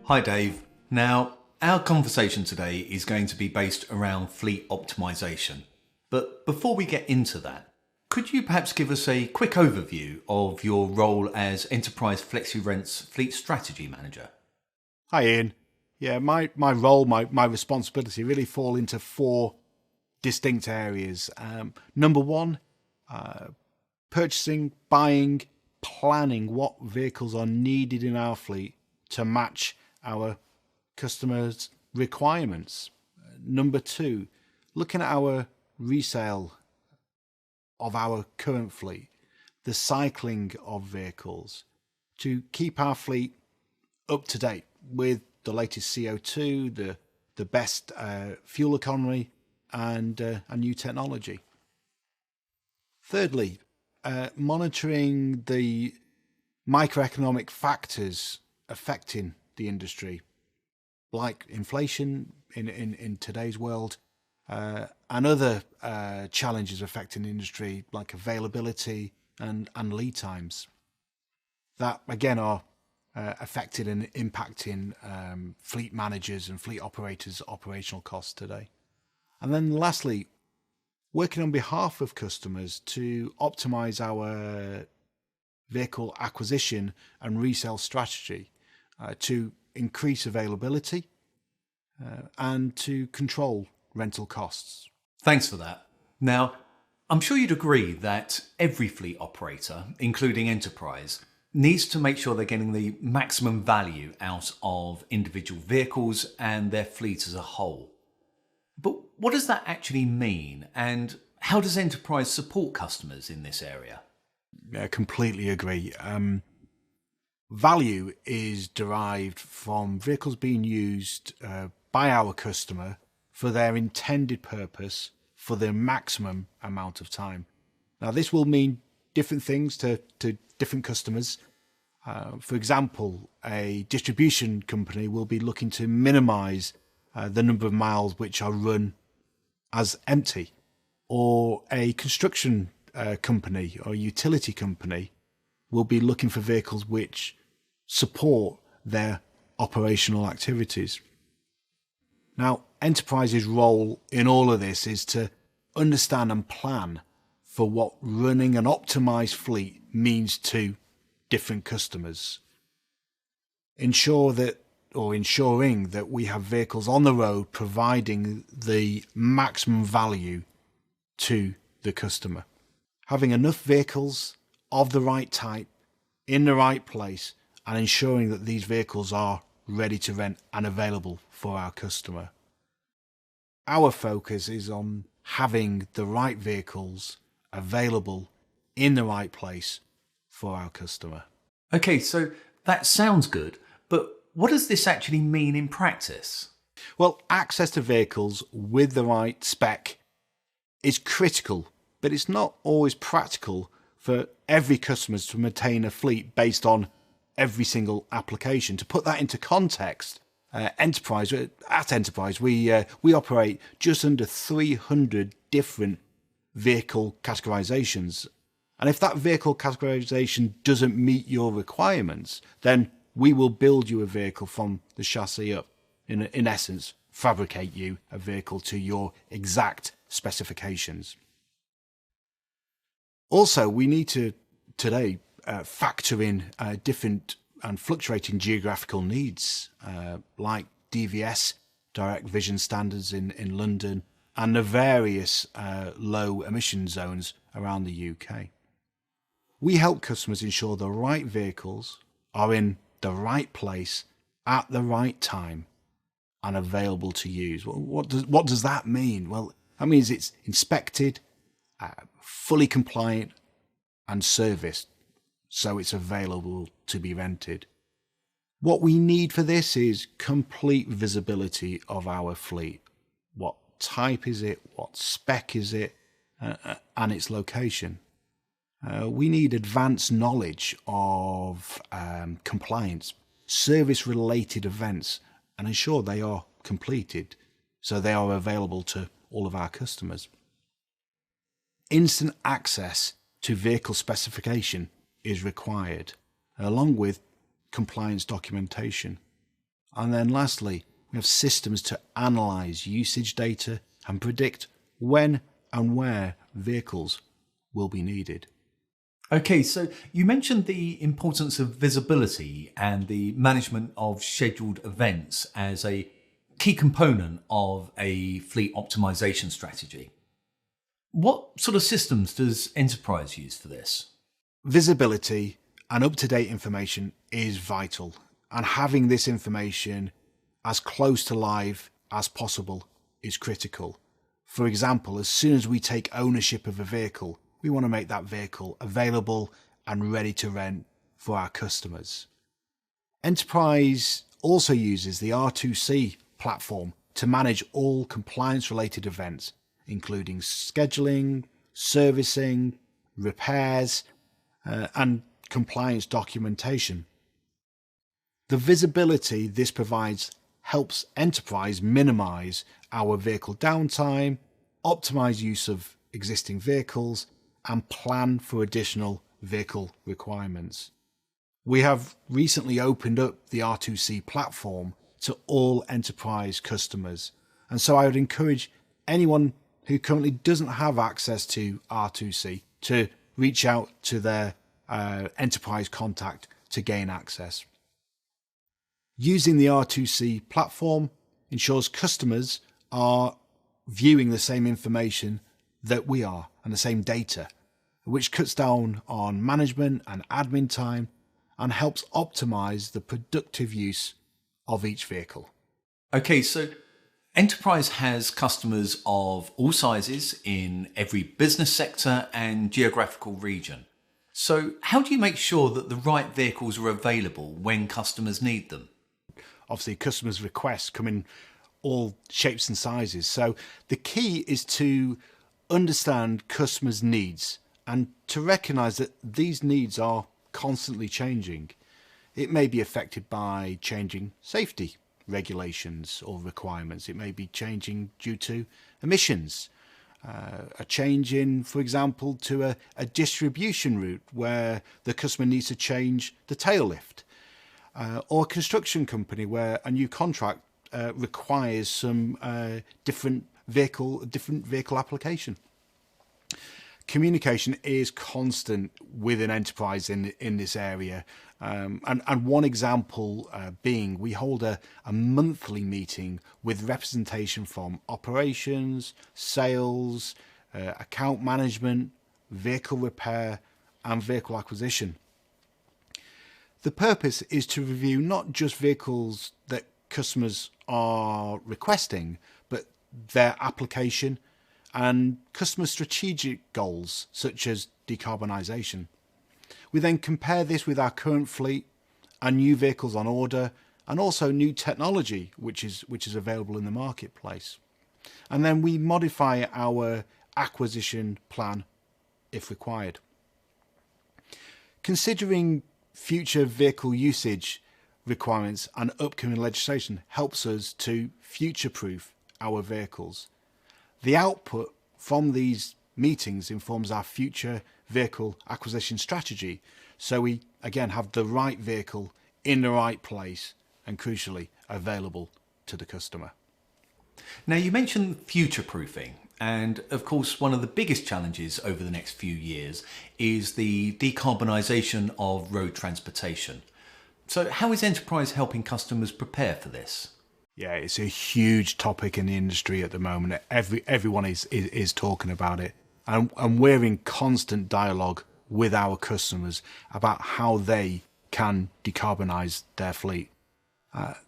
Hi Dave. Now, our conversation today is going to be based around fleet optimization. But before we get into that, could you perhaps give us a quick overview of your role as Enterprise FlexiRent's Fleet Strategy Manager? Hi Ian. Yeah, my role, my responsibility really fall into four distinct areas. Number one, purchasing, buying, planning what vehicles are needed in our fleet to match our customers' requirements. Number two, looking at our resale of our current fleet, the cycling of vehicles to keep our fleet up to date with the latest CO2, the best fuel economy, and new technology. Thirdly, monitoring the microeconomic factors affecting the industry, like inflation in today's world, and other challenges affecting the industry, like availability and lead times, that again are affected and impacting fleet managers and fleet operators' operational costs today. And then lastly, working on behalf of customers to optimize our vehicle acquisition and resale strategy to increase availability and to control rental costs. Thanks for that. Now, I'm sure you'd agree that every fleet operator, including Enterprise, needs to make sure they're getting the maximum value out of individual vehicles and their fleet as a whole. But what does that actually mean, and how does Enterprise support customers in this area? I completely agree. Value is derived from vehicles being used by our customer for their intended purpose for the maximum amount of time. Now, this will mean different things to different customers. For example, a distribution company will be looking to minimize the number of miles which are run as empty, or a construction company or utility company will be looking for vehicles which support their operational activities. Now, Enterprise's role in all of this is to understand and plan for what running an optimized fleet means to different customers. Ensuring that we have vehicles on the road providing the maximum value to the customer. Having enough vehicles of the right type in the right place and ensuring that these vehicles are ready to rent and available for our customer. Our focus is on having the right vehicles available in the right place for our customer. Okay, so that sounds good, but what does this actually mean in practice? Well, access to vehicles with the right spec is critical, but it's not always practical for every customer to maintain a fleet based on every single application. To put that into context, at Enterprise, we operate just under 300 different vehicle categorizations. And if that vehicle categorization doesn't meet your requirements, then we will build you a vehicle from the chassis up. In essence, fabricate you a vehicle to your exact specifications. Also, we need to today factor in different and fluctuating geographical needs, like DVS, direct vision standards in London, and the various low emission zones around the UK. We help customers ensure the right vehicles are in the right place at the right time and available to use. Well, what does that mean? Well, that means it's inspected, fully compliant and serviced, so it's available to be rented. What we need for this is complete visibility of our fleet. What type is it? What spec is it? And its location. We need advanced knowledge of compliance, service-related events, and ensure they are completed so they are available to all of our customers. Instant access to vehicle specification is required, along with compliance documentation. And then lastly, we have systems to analyze usage data and predict when and where vehicles will be needed. Okay, so you mentioned the importance of visibility and the management of scheduled events as a key component of a fleet optimization strategy. What sort of systems does Enterprise use for this? Visibility and up-to-date information is vital, and having this information as close to live as possible is critical. For example, as soon as we take ownership of a vehicle, we want to make that vehicle available and ready to rent for our customers. Enterprise also uses the R2C platform to manage all compliance-related events, including scheduling, servicing, repairs, and compliance documentation. The visibility this provides helps Enterprise minimize our vehicle downtime, optimize use of existing vehicles, and plan for additional vehicle requirements. We have recently opened up the R2C platform to all Enterprise customers, and so I would encourage anyone who currently doesn't have access to R2C to reach out to their Enterprise contact to gain access. Using the R2C platform ensures customers are viewing the same information that we are and the same data, which cuts down on management and admin time and helps optimize the productive use of each vehicle. Okay, so Enterprise has customers of all sizes in every business sector and geographical region. So how do you make sure that the right vehicles are available when customers need them? Obviously, customers' requests come in all shapes and sizes. So the key is to understand customers' needs and to recognize that these needs are constantly changing. It may be affected by changing safety regulations or requirements. It may be changing due to emissions, a change in, for example, to a distribution route where the customer needs to change the tail lift, or a construction company where a new contract requires some different vehicle application. Communication is constant within Enterprise in this area. And one example being we hold a monthly meeting with representation from operations, sales, account management, vehicle repair, and vehicle acquisition. The purpose is to review not just vehicles that customers are requesting, but their application and customer strategic goals such as decarbonisation. We then compare this with our current fleet and new vehicles on order and also new technology which is available in the marketplace. And then we modify our acquisition plan if required. Considering future vehicle usage requirements and upcoming legislation helps us to future-proof our vehicles. The output from these meetings informs our future vehicle acquisition strategy, so we again have the right vehicle in the right place and crucially available to the customer. Now, you mentioned future-proofing, and of course one of the biggest challenges over the next few years is the decarbonisation of road transportation. So how is Enterprise helping customers prepare for this? Yeah, it's a huge topic in the industry at the moment. Everyone is talking about it. And we're in constant dialogue with our customers about how they can decarbonise their fleet.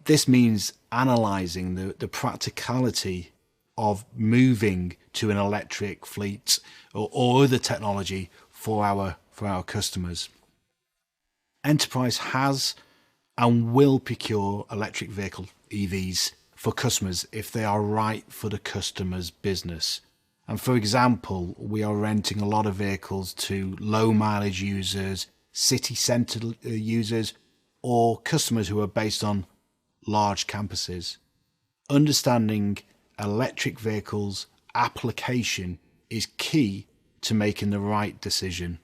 This means analysing the practicality of moving to an electric fleet or other technology for our customers. Enterprise has and will procure electric vehicle EVs for customers if they are right for the customer's business. And for example, we are renting a lot of vehicles to low mileage users, city centre users, or customers who are based on large campuses. Understanding electric vehicles application is key to making the right decision.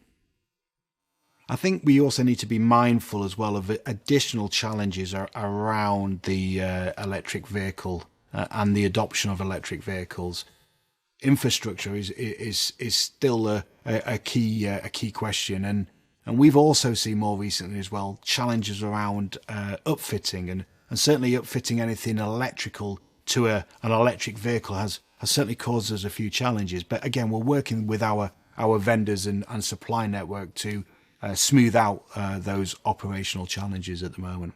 I think we also need to be mindful as well of additional challenges around the electric vehicle and the adoption of electric vehicles. Infrastructure is still a key question, and we've also seen more recently as well challenges around upfitting and certainly upfitting anything electrical to an electric vehicle has certainly caused us a few challenges. But again, we're working with our vendors and supply network to smooth out those operational challenges at the moment.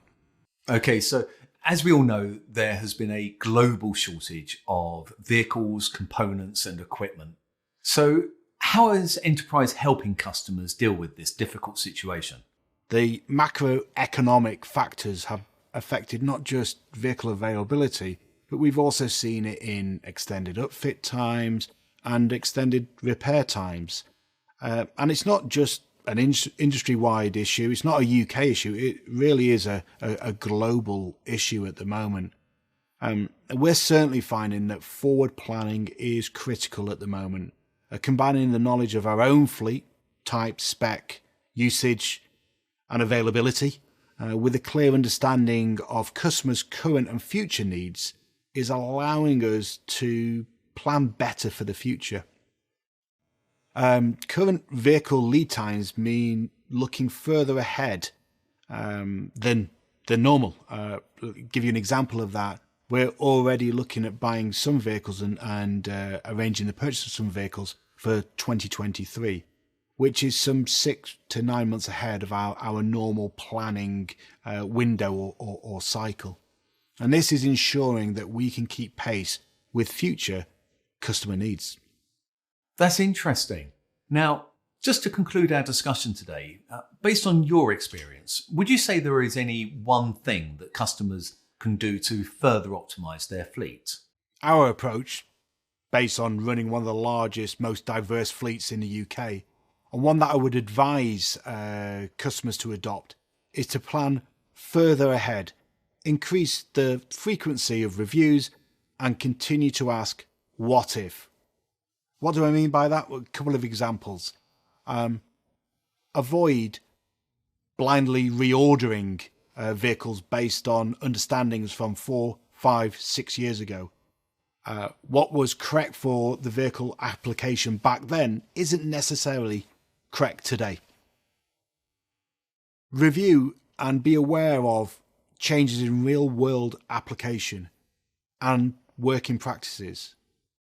Okay, so as we all know, there has been a global shortage of vehicles, components, and equipment. So how is Enterprise helping customers deal with this difficult situation? The macroeconomic factors have affected not just vehicle availability, but we've also seen it in extended upfit times and extended repair times. And it's not just an industry-wide issue. It's not a UK issue. It really is a global issue at the moment. We're certainly finding that forward planning is critical at the moment. Combining the knowledge of our own fleet, type, spec, usage, and availability with a clear understanding of customers' current and future needs is allowing us to plan better for the future. Current vehicle lead times mean looking further ahead than normal. Give you an example of that. We're already looking at buying some vehicles and arranging the purchase of some vehicles for 2023, which is some 6 to 9 months ahead of our normal planning window or cycle. And this is ensuring that we can keep pace with future customer needs. That's interesting. Now, just to conclude our discussion today, based on your experience, would you say there is any one thing that customers can do to further optimize their fleet? Our approach, based on running one of the largest, most diverse fleets in the UK, and one that I would advise customers to adopt, is to plan further ahead, increase the frequency of reviews, and continue to ask, what if? What do I mean by that? Well, a couple of examples. Avoid blindly reordering vehicles based on understandings from 4, 5, 6 years ago. What was correct for the vehicle application back then isn't necessarily correct today. Review and be aware of changes in real-world application and working practices.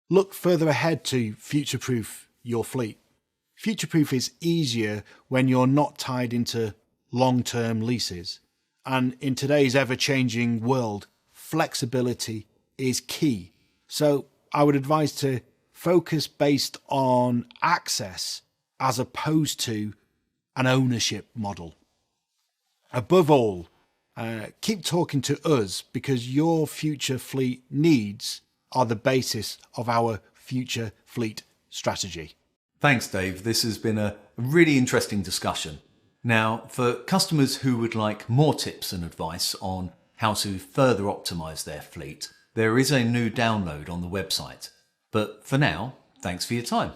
Look further ahead to future-proof your fleet. Future-proof is easier when you're not tied into long-term leases. And in today's ever-changing world, flexibility is key. So I would advise to focus based on access as opposed to an ownership model. Above all, keep talking to us because your future fleet needs are the basis of our future fleet strategy. Thanks, Dave. This has been a really interesting discussion. Now, for customers who would like more tips and advice on how to further optimize their fleet, there is a new download on the website. But for now, thanks for your time.